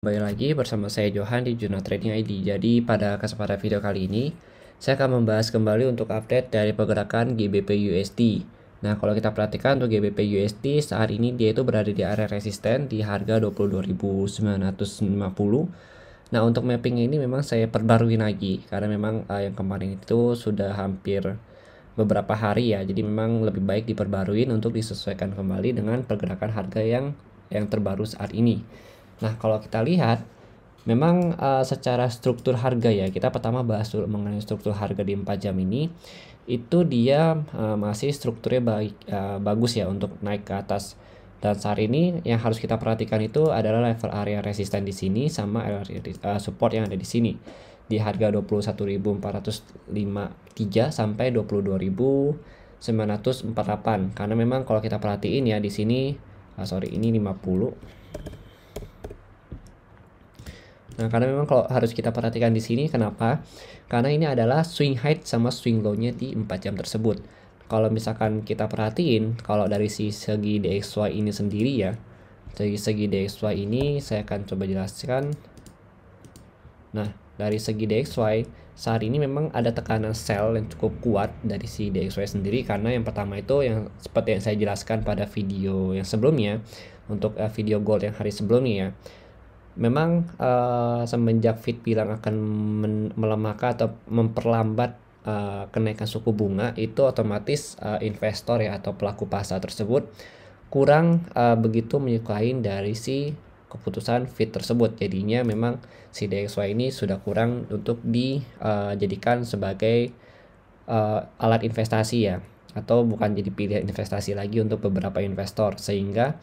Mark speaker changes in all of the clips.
Speaker 1: Kembali lagi bersama saya Johan di Jurnal Trading ID. Jadi pada kesempatan video kali ini saya akan membahas kembali untuk update dari pergerakan GBP USD. Nah, kalau kita perhatikan untuk GBP USD saat ini dia itu berada di area resisten di harga 22.950. Nah, untuk mapping ini memang saya perbarui lagi karena memang yang kemarin itu sudah hampir beberapa hari ya. Jadi memang lebih baik diperbaruin untuk disesuaikan kembali dengan pergerakan harga yang terbaru saat ini. Nah, kalau kita lihat memang secara struktur harga ya, kita pertama bahas dulu mengenai struktur harga di 4 jam ini. Itu dia masih strukturnya bagus ya untuk naik ke atas. Dan saat ini yang harus kita perhatikan itu adalah level area resisten di sini sama area support yang ada di sini. Di harga 21.453 sampai 22.948. Karena memang kalau kita perhatiin ya di sini ini 50. Nah, karena memang kalau harus kita perhatikan di sini kenapa? Karena ini adalah swing high sama swing low-nya di 4 jam tersebut. Kalau misalkan kita perhatiin, kalau dari segi DXY ini sendiri ya, dari segi DXY ini saya akan coba jelaskan. Nah, dari segi DXY saat ini memang ada tekanan sell yang cukup kuat dari si DXY sendiri, karena yang pertama itu yang seperti yang saya jelaskan pada video yang sebelumnya, untuk video gold yang hari sebelumnya ya. Memang semenjak Fed bilang akan melemahkan atau memperlambat kenaikan suku bunga, itu otomatis investor ya atau pelaku pasar tersebut kurang begitu menyukai dari si keputusan Fed tersebut. Jadinya memang si DXY ini sudah kurang untuk dijadikan sebagai alat investasi ya, atau bukan jadi pilihan investasi lagi untuk beberapa investor, sehingga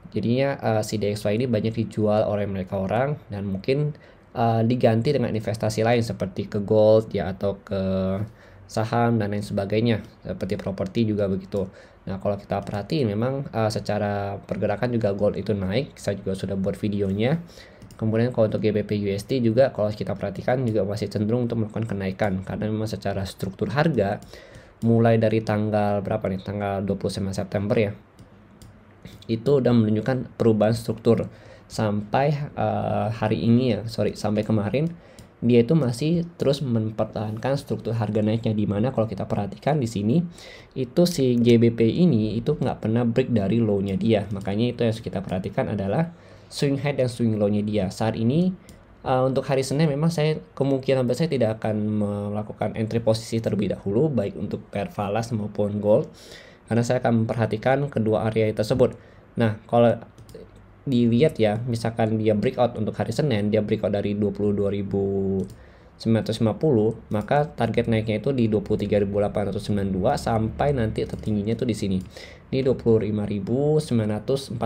Speaker 1: jadinya si DXY ini banyak dijual oleh mereka orang dan mungkin diganti dengan investasi lain seperti ke gold ya atau ke saham dan lain sebagainya, seperti properti juga begitu. Nah, kalau kita perhatiin memang secara pergerakan juga gold itu naik, saya juga sudah buat videonya. Kemudian kalau untuk GBP USD juga kalau kita perhatikan juga masih cenderung untuk melakukan kenaikan, karena memang secara struktur harga mulai dari tanggal berapa nih, tanggal 29 September ya, itu udah menunjukkan perubahan struktur sampai hari ini ya, sampai kemarin dia itu masih terus mempertahankan struktur harga naiknya, dimana kalau kita perhatikan di sini itu si GBP ini itu nggak pernah break dari low-nya dia. Makanya itu yang harus kita perhatikan adalah swing high dan swing low-nya dia. Saat ini untuk hari Senin memang saya kemungkinan besar tidak akan melakukan entry posisi terlebih dahulu, baik untuk pair falas maupun gold, karena saya akan memperhatikan kedua area tersebut. Nah, kalau dilihat ya, misalkan dia breakout untuk hari Senin, dia breakout dari 22.950, maka target naiknya itu di 23.892 sampai nanti tertingginya itu di sini, di 25.914.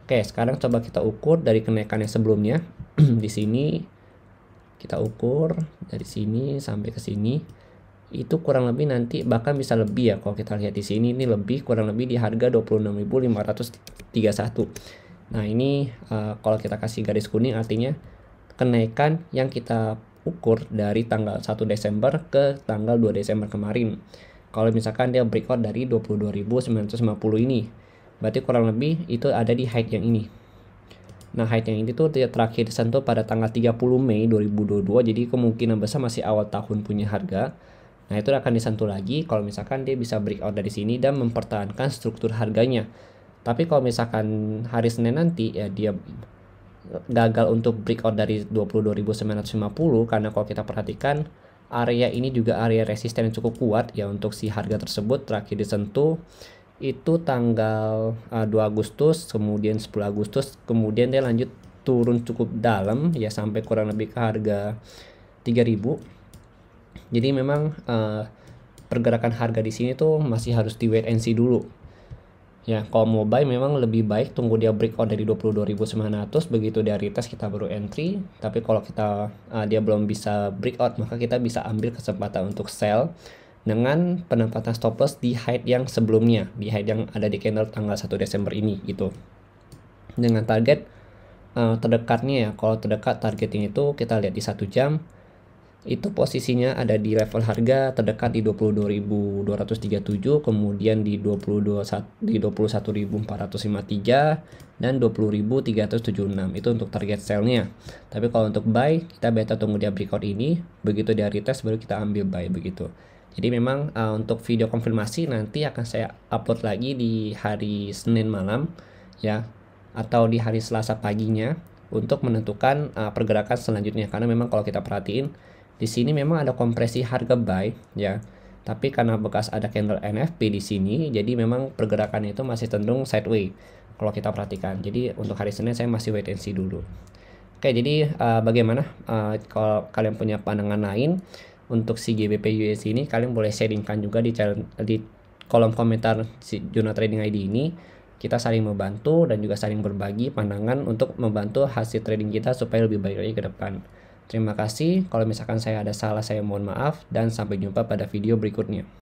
Speaker 1: Oke, sekarang coba kita ukur dari kenaikannya sebelumnya. Di sini kita ukur dari sini sampai ke sini. Itu kurang lebih nanti bahkan bisa lebih ya, kalau kita lihat di sini ini lebih kurang lebih di harga 26.531. Nah, ini kalau kita kasih garis kuning artinya kenaikan yang kita ukur dari tanggal 1 Desember ke tanggal 2 Desember kemarin. Kalau misalkan dia breakout dari 22.950 ini, berarti kurang lebih itu ada di height yang ini. Nah, height yang ini tuh terakhir disentuh pada tanggal 30 Mei 2022, jadi kemungkinan besar masih awal tahun punya harga. Nah, itu akan disentuh lagi kalau misalkan dia bisa breakout dari sini dan mempertahankan struktur harganya. Tapi kalau misalkan hari Senin nanti ya dia gagal untuk breakout dari 22.950, karena kalau kita perhatikan area ini juga area resisten yang cukup kuat ya untuk si harga tersebut. Terakhir disentuh itu tanggal 2 Agustus, kemudian 10 Agustus, kemudian dia lanjut turun cukup dalam ya sampai kurang lebih ke harga 3.000. Jadi memang pergerakan harga di sini tuh masih harus di wait and see dulu. Ya, kalau mau buy memang lebih baik tunggu dia breakout dari 22.900, begitu dia retest kita baru entry. Tapi kalau kita dia belum bisa breakout, maka kita bisa ambil kesempatan untuk sell dengan penempatan stop loss di height yang sebelumnya, di height yang ada di candle tanggal 1 Desember ini gitu. Dengan target terdekatnya ya, kalau terdekat target ini tuh kita lihat di 1 jam itu posisinya ada di level harga terdekat di 22.237, kemudian di 21.453 dan 20.376. Itu untuk target sell-nya. Tapi kalau untuk buy, kita beta tunggu dia breakout ini, begitu dia retest baru kita ambil buy begitu. Jadi memang untuk video konfirmasi nanti akan saya upload lagi di hari Senin malam ya, atau di hari Selasa paginya untuk menentukan pergerakan selanjutnya. Karena memang kalau kita perhatiin di sini memang ada kompresi harga buy ya. Tapi karena bekas ada candle NFP di sini, jadi memang pergerakannya itu masih cenderung sideways kalau kita perhatikan. Jadi untuk hari Senin saya masih wait and see dulu. Oke, jadi bagaimana kalau kalian punya pandangan lain untuk si GBP USD ini, kalian boleh sharingkan juga di kolom komentar si Jurnal Trading ID ini. Kita saling membantu dan juga saling berbagi pandangan untuk membantu hasil trading kita supaya lebih baik lagi ke depan. Terima kasih. Kalau misalkan saya ada salah, saya mohon maaf dan sampai jumpa pada video berikutnya.